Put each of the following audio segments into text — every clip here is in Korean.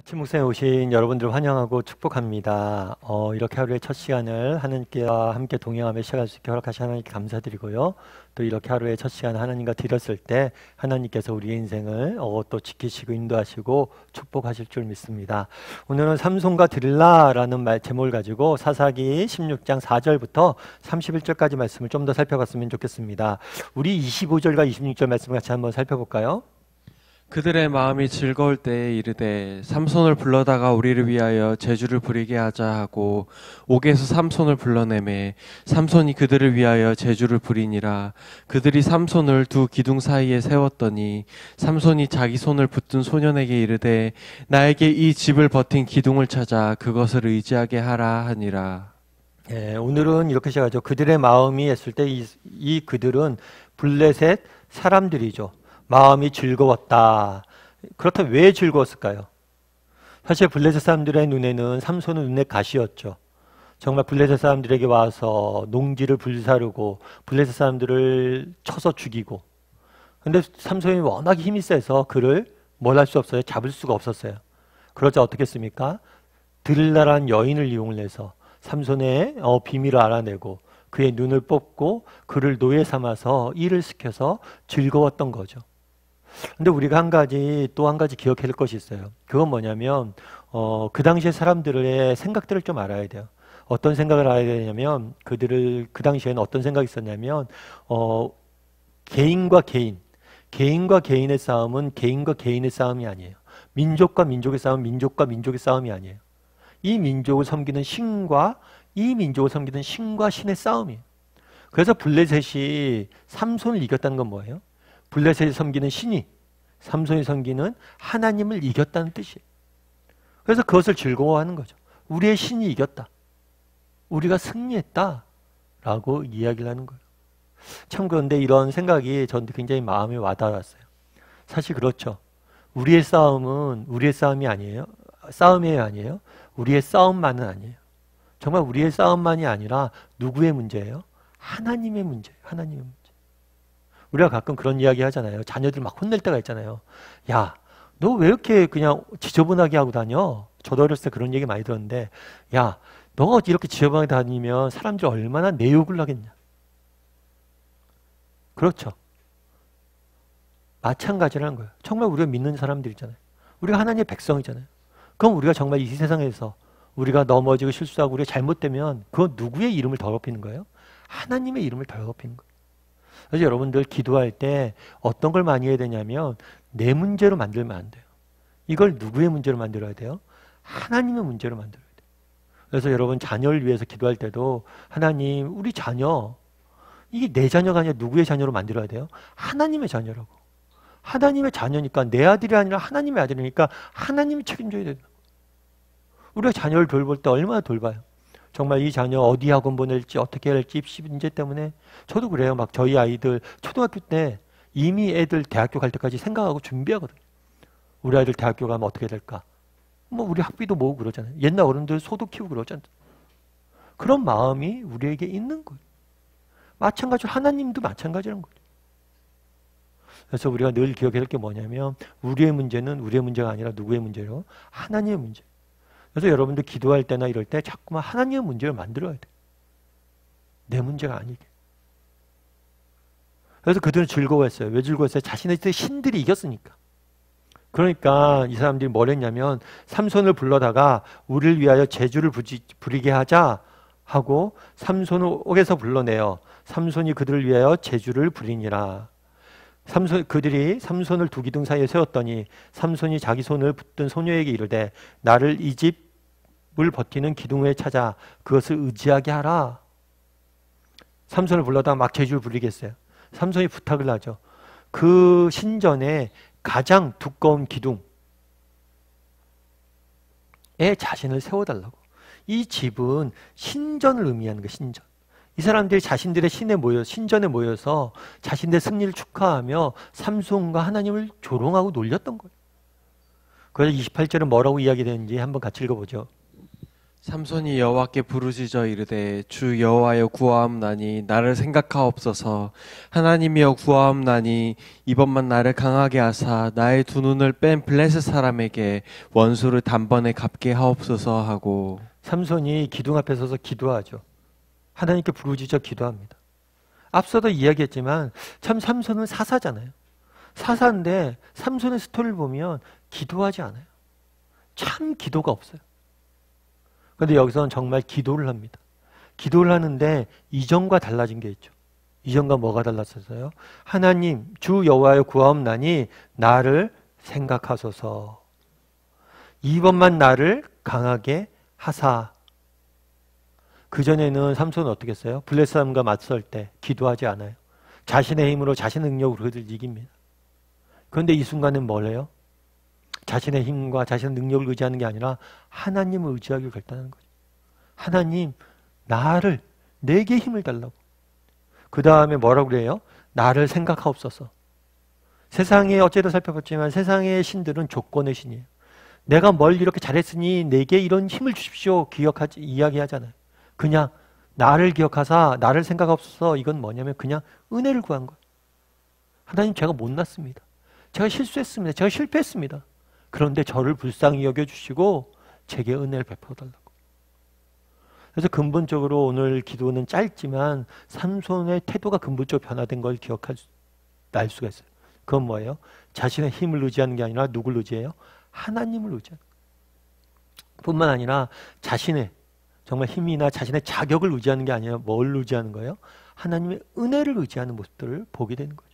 아침 묵상에 오신 여러분들 환영하고 축복합니다. 이렇게 하루의 첫 시간을 하나님께와 함께 동행하며 시작할 수 있게 허락하신 하나님께 감사드리고요. 또 이렇게 하루의 첫 시간을 하나님과 드렸을 때 하나님께서 우리의 인생을 또 지키시고 인도하시고 축복하실 줄 믿습니다. 오늘은 삼손과 드릴라라는 제목을 가지고 사사기 16장 4절부터 31절까지 말씀을 좀 더 살펴봤으면 좋겠습니다. 우리 25절과 26절 말씀 같이 한번 살펴볼까요? 그들의 마음이 즐거울 때에 이르되 삼손을 불러다가 우리를 위하여 제주를 부리게 하자 하고 옥에서 삼손을 불러내매 삼손이 그들을 위하여 제주를 부리니라. 그들이 삼손을 두 기둥 사이에 세웠더니 삼손이 자기 손을 붙든 소년에게 이르되 나에게 이 집을 버틴 기둥을 찾아 그것을 의지하게 하라 하니라. 오늘은 이렇게 시작하죠. 그들의 마음이 했을 때 이 그들은 블레셋 사람들이죠. 마음이 즐거웠다. 그렇다면 왜 즐거웠을까요? 사실 블레셋 사람들의 눈에는 삼손은 눈의 가시였죠. 정말 블레셋 사람들에게 와서 농지를 불사르고 블레셋 사람들을 쳐서 죽이고, 근데 삼손이 워낙 힘이 세서 그를 뭘 할 수 없어요. 잡을 수가 없었어요. 그러자 어떻게 했습니까? 드릴라라는 여인을 이용을 해서 삼손의 비밀을 알아내고 그의 눈을 뽑고 그를 노예 삼아서 일을 시켜서 즐거웠던 거죠. 근데 우리가 또 한 가지 기억해야 될 것이 있어요. 그건 뭐냐면 그 당시의 사람들의 생각들을 좀 알아야 돼요. 어떤 생각을 알아야 되냐면 그 당시에는 어떤 생각이 있었냐면 개인과 개인의 싸움은 개인과 개인의 싸움이 아니에요. 민족과 민족의 싸움은 민족과 민족의 싸움이 아니에요. 이 민족을 섬기는 신과 이 민족을 섬기는 신과 신의 싸움이에요. 그래서 블레셋이 삼손을 이겼다는 건 뭐예요? 블레셋이 섬기는 신이 삼손이 섬기는 하나님을 이겼다는 뜻이에요. 그래서 그것을 즐거워하는 거죠. 우리의 신이 이겼다. 우리가 승리했다. 라고 이야기를 하는 거예요. 참 그런데 이런 생각이 저한테 굉장히 마음에 와닿았어요. 사실 그렇죠. 우리의 싸움은 우리의 싸움이 아니에요. 싸움이 아니에요. 우리의 싸움만은 아니에요. 정말 우리의 싸움만이 아니라 누구의 문제예요? 하나님의 문제예요. 하나님의 문제. 우리가 가끔 그런 이야기 하잖아요. 자녀들 막 혼낼 때가 있잖아요. 야, 너 왜 이렇게 그냥 지저분하게 하고 다녀? 저도 어렸을 때 그런 얘기 많이 들었는데, 야, 너가 이렇게 지저분하게 다니면 사람들이 얼마나 내 욕을 하겠냐? 그렇죠. 마찬가지라는 거예요. 정말 우리가 믿는 사람들이잖아요. 우리가 하나님의 백성이잖아요. 그럼 우리가 정말 이 세상에서 우리가 넘어지고 실수하고 우리가 잘못되면 그건 누구의 이름을 더럽히는 거예요? 하나님의 이름을 더럽히는 거예요. 그래서 여러분들 기도할 때 어떤 걸 많이 해야 되냐면 내 문제로 만들면 안 돼요. 이걸 누구의 문제로 만들어야 돼요? 하나님의 문제로 만들어야 돼요. 그래서 여러분 자녀를 위해서 기도할 때도 하나님, 우리 자녀, 이게 내 자녀가 아니라 누구의 자녀로 만들어야 돼요? 하나님의 자녀라고. 하나님의 자녀니까 내 아들이 아니라 하나님의 아들이니까 하나님이 책임져야 된다. 우리가 자녀를 돌볼 때 얼마나 돌봐요? 정말 이 자녀 어디 학원 보낼지 어떻게 해야 할지 입시 문제 때문에 저도 그래요. 막 저희 아이들 초등학교 때 이미 애들 대학교 갈 때까지 생각하고 준비하거든요. 우리 아이들 대학교 가면 어떻게 될까? 뭐 우리 학비도 모으고 그러잖아요. 옛날 어른들 소도 키우고 그러잖아요. 그런 마음이 우리에게 있는 거예요. 마찬가지로 하나님도 마찬가지라는 거죠. 그래서 우리가 늘 기억해야 할 게 뭐냐면 우리의 문제는 우리의 문제가 아니라 누구의 문제로? 하나님의 문제. 그래서 여러분들 기도할 때나 이럴 때 자꾸만 하나님의 문제를 만들어야 돼. 내 문제가 아니게. 그래서 그들은 즐거워했어요. 왜 즐거웠어요? 자신의 신들이 이겼으니까. 그러니까 이 사람들이 뭘 했냐면 삼손을 불러다가 우리를 위하여 제주를 부리게 하자 하고 삼손을 옥에서 불러내어 삼손이 그들을 위하여 제주를 부리니라. 그들이 삼손을 두 기둥 사이에 세웠더니 삼손이 자기 손을 붙든 소녀에게 이르되 나를 이 집을 버티는 기둥에 찾아 그것을 의지하게 하라. 삼손을 불러다가 막 제주를 부리겠어요. 삼손이 부탁을 하죠. 그 신전에 가장 두꺼운 기둥에 자신을 세워달라고. 이 집은 신전을 의미하는 거예요. 신전. 이 사람들이 자신들의 신전에 모여서 자신들의 승리를 축하하며 삼손과 하나님을 조롱하고 놀렸던 거예요. 그래서 28절은 뭐라고 이야기되는지 한번 같이 읽어보죠. 삼손이 여호와께 부르짖어 이르되 주 여호와여 구하옵나니 나를 생각하옵소서. 하나님이여 구하옵나니 이번만 나를 강하게 하사 나의 두 눈을 뺀 블레셋 사람에게 원수를 단번에 갚게 하옵소서 하고. 삼손이 기둥 앞에 서서 기도하죠. 하나님께 부르짖어 기도합니다. 앞서도 이야기했지만 참 삼손은 사사잖아요. 사사인데 삼손의 스토리를 보면 기도하지 않아요. 참 기도가 없어요. 그런데 여기서는 정말 기도를 합니다. 기도를 하는데 이전과 달라진 게 있죠. 이전과 뭐가 달랐어요? 하나님 주 여호와여 구하옵나니 나를 생각하소서. 이번만 나를 강하게 하사. 그전에는 삼손은 어떻게 했어요? 블레셋 사람과 맞설 때 기도하지 않아요. 자신의 힘으로 자신의 능력으로 그들을 이깁니다. 그런데 이 순간은 뭘 해요? 자신의 힘과 자신의 능력을 의지하는 게 아니라 하나님을 의지하기로 결단하는 거죠. 하나님, 나를, 내게 힘을 달라고. 그 다음에 뭐라고 그래요? 나를 생각하옵소서. 세상에 어제도 살펴봤지만 세상의 신들은 조건의 신이에요. 내가 뭘 이렇게 잘했으니 내게 이런 힘을 주십시오. 이야기하잖아요. 그냥 나를 기억하사 나를 생각하옵소서. 이건 뭐냐면 그냥 은혜를 구한 거예요. 하나님 제가 못났습니다. 제가 실수했습니다. 제가 실패했습니다. 그런데 저를 불쌍히 여겨주시고 제게 은혜를 베풀어달라고. 그래서 근본적으로 오늘 기도는 짧지만 삼손의 태도가 근본적으로 변화된 걸 날 수가 있어요. 그건 뭐예요? 자신의 힘을 의지하는 게 아니라 누굴 의지해요? 하나님을 의지하는 거예요. 뿐만 아니라 자신의 정말 힘이나 자신의 자격을 의지하는 게 아니라 뭘 의지하는 거예요? 하나님의 은혜를 의지하는 모습들을 보게 되는 거죠.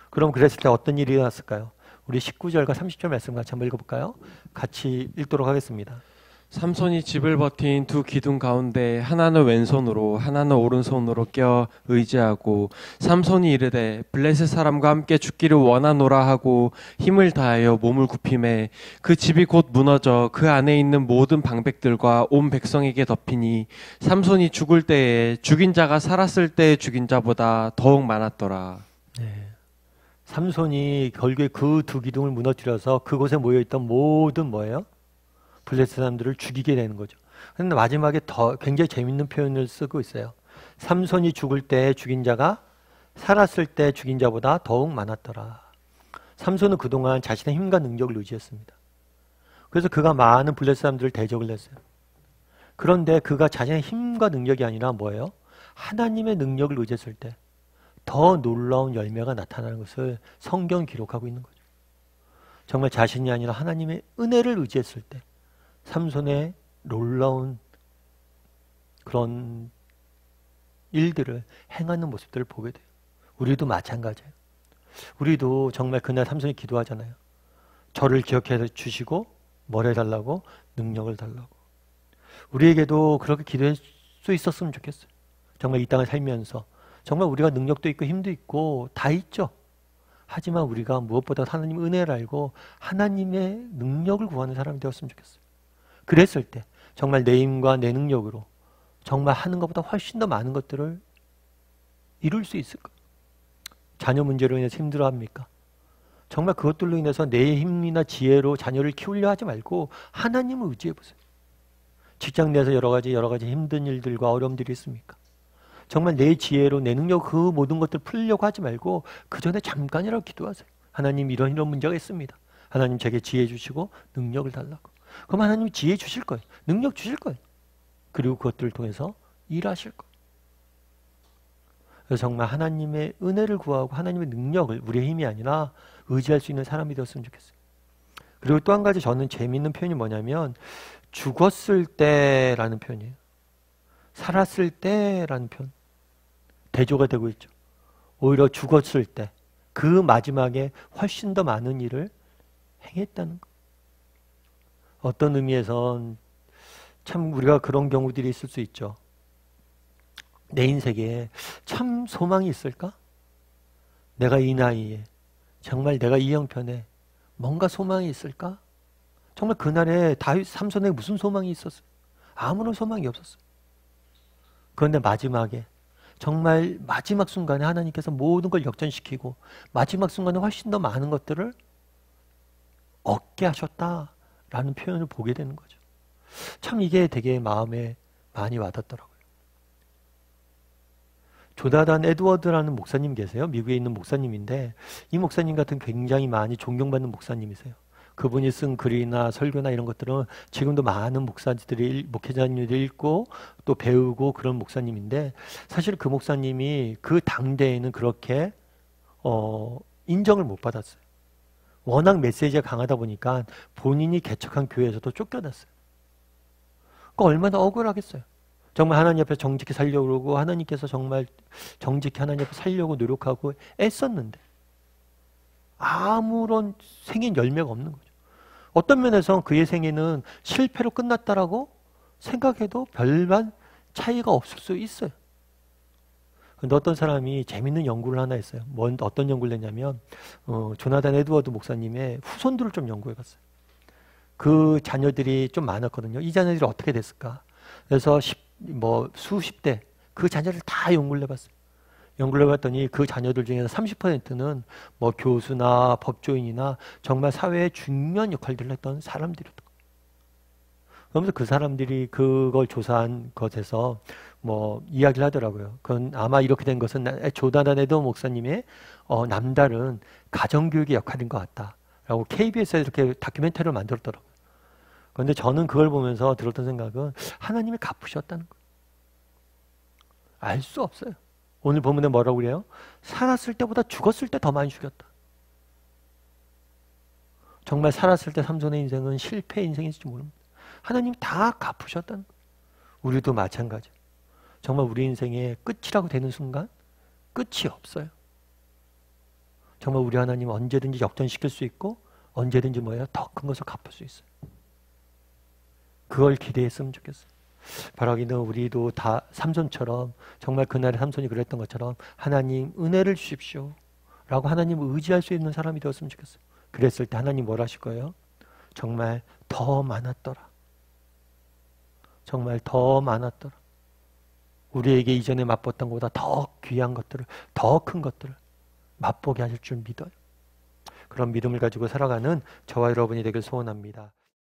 그럼 그랬을 때 어떤 일이 일어났을까요? 우리 19절과 30절 말씀 같이 한번 읽어볼까요? 같이 읽도록 하겠습니다. 삼손이 집을 버틴 두 기둥 가운데 하나는 왼손으로 하나는 오른손으로 껴 의지하고 삼손이 이르되 블레셋 사람과 함께 죽기를 원하노라 하고 힘을 다하여 몸을 굽히매 그 집이 곧 무너져 그 안에 있는 모든 방백들과 온 백성에게 덮이니 삼손이 죽을 때에 죽인 자가 살았을 때의 죽인 자보다 더욱 많았더라. 네. 삼손이 결국에 그 두 기둥을 무너뜨려서 그곳에 모여있던 모든 뭐예요? 블레셋 사람들을 죽이게 되는 거죠. 그런데 마지막에 더 굉장히 재밌는 표현을 쓰고 있어요. 삼손이 죽을 때 죽인 자가 살았을 때 죽인 자보다 더욱 많았더라. 삼손은 그동안 자신의 힘과 능력을 의지했습니다. 그래서 그가 많은 블레셋 사람들을 대적을 했어요. 그런데 그가 자신의 힘과 능력이 아니라 뭐예요? 하나님의 능력을 의지했을 때 더 놀라운 열매가 나타나는 것을 성경은 기록하고 있는 거죠. 정말 자신이 아니라 하나님의 은혜를 의지했을 때 삼손의 놀라운 그런 일들을 행하는 모습들을 보게 돼요. 우리도 마찬가지예요. 우리도 정말 그날 삼손이 기도하잖아요. 저를 기억해 주시고 뭘 해달라고? 능력을 달라고. 우리에게도 그렇게 기도할 수 있었으면 좋겠어요. 정말 이 땅을 살면서 정말 우리가 능력도 있고 힘도 있고 다 있죠. 하지만 우리가 무엇보다 하나님의 은혜를 알고 하나님의 능력을 구하는 사람이 되었으면 좋겠어요. 그랬을 때 정말 내 힘과 내 능력으로 정말 하는 것보다 훨씬 더 많은 것들을 이룰 수 있을 거예요. 자녀 문제로 인해서 힘들어합니까? 정말 그것들로 인해서 내 힘이나 지혜로 자녀를 키우려 하지 말고 하나님을 의지해 보세요. 직장 내에서 여러 가지 힘든 일들과 어려움들이 있습니까? 정말 내 지혜로 내 능력 그 모든 것들을 풀려고 하지 말고 그 전에 잠깐이라도 기도하세요. 하나님 이런 문제가 있습니다. 하나님 제게 지혜 주시고 능력을 달라고. 그럼 하나님이 지혜 주실 거예요. 능력 주실 거예요. 그리고 그것들을 통해서 일하실 거예요. 그래서 정말 하나님의 은혜를 구하고 하나님의 능력을 우리의 힘이 아니라 의지할 수 있는 사람이 되었으면 좋겠어요. 그리고 또 한 가지 저는 재미있는 표현이 뭐냐면 죽었을 때라는 표현이에요. 살았을 때라는 표현. 대조가 되고 있죠. 오히려 죽었을 때 그 마지막에 훨씬 더 많은 일을 행했다는 것. 어떤 의미에선 참 우리가 그런 경우들이 있을 수 있죠. 내 인생에 참 소망이 있을까? 내가 이 나이에 정말 내가 이 형편에 뭔가 소망이 있을까? 정말 그날에 다윗 삼손에 무슨 소망이 있었어요? 아무런 소망이 없었어요. 그런데 마지막에 정말 마지막 순간에 하나님께서 모든 걸 역전시키고 마지막 순간에 훨씬 더 많은 것들을 얻게 하셨다라는 표현을 보게 되는 거죠. 참 이게 되게 마음에 많이 와닿더라고요. 조나단 에드워드라는 목사님 계세요. 미국에 있는 목사님인데 이 목사님 같은 굉장히 많이 존경받는 목사님이세요. 그분이 쓴 글이나 설교나 이런 것들은 지금도 많은 목사들이, 목회자님들이 읽고 또 배우고 그런 목사님인데 사실 그 목사님이 그 당대에는 그렇게 인정을 못 받았어요. 워낙 메시지가 강하다 보니까 본인이 개척한 교회에서도 쫓겨났어요. 그러니까 얼마나 억울하겠어요. 정말 하나님 앞에 정직히 살려고 그러고 하나님께서 정말 정직히 하나님 앞에 살려고 노력하고 애썼는데 아무런 생긴 열매가 없는 거죠. 어떤 면에서 그의 생애는 실패로 끝났다라고 생각해도 별반 차이가 없을 수 있어요. 근데 어떤 사람이 재밌는 연구를 하나 했어요. 어떤 연구를 했냐면 조나단 에드워드 목사님의 후손들을 좀 연구해 봤어요. 그 자녀들이 좀 많았거든요. 이 자녀들이 어떻게 됐을까? 그래서 수십 대 그 자녀를 다 연구를 해봤어요. 연구를 해봤더니 그 자녀들 중에서 30%는 뭐 교수나 법조인이나 정말 사회에 중요한 역할들을 했던 사람들이었던. 그러면서 그 사람들이 그걸 조사한 것에서 뭐 이야기를 하더라고요. 그건 아마 이렇게 된 것은 조나단 에드워드 목사님의 남다른 가정교육의 역할인 것 같다라고 KBS에서 이렇게 다큐멘터리를 만들었더라고요. 그런데 저는 그걸 보면서 들었던 생각은 하나님이 갚으셨다는 거예요. 알 수 없어요. 오늘 본문에 뭐라고 그래요? 살았을 때보다 죽었을 때 더 많이 죽였다. 정말 살았을 때 삼손의 인생은 실패 인생일지 모릅니다. 하나님 다 갚으셨다는 거예요. 우리도 마찬가지예요. 정말 우리 인생의 끝이라고 되는 순간 끝이 없어요. 정말 우리 하나님 언제든지 역전시킬 수 있고 언제든지 더 큰 것을 갚을 수 있어요. 그걸 기대했으면 좋겠어요. 바라기는 우리도 다 삼손처럼 정말 그날의 삼손이 그랬던 것처럼 하나님 은혜를 주십시오 라고 하나님을 의지할 수 있는 사람이 되었으면 좋겠어요. 그랬을 때 하나님 뭘 하실 거예요? 정말 더 많았더라. 정말 더 많았더라. 우리에게 이전에 맛봤던 것보다 더 귀한 것들을, 더 큰 것들을 맛보게 하실 줄 믿어요. 그런 믿음을 가지고 살아가는 저와 여러분이 되길 소원합니다.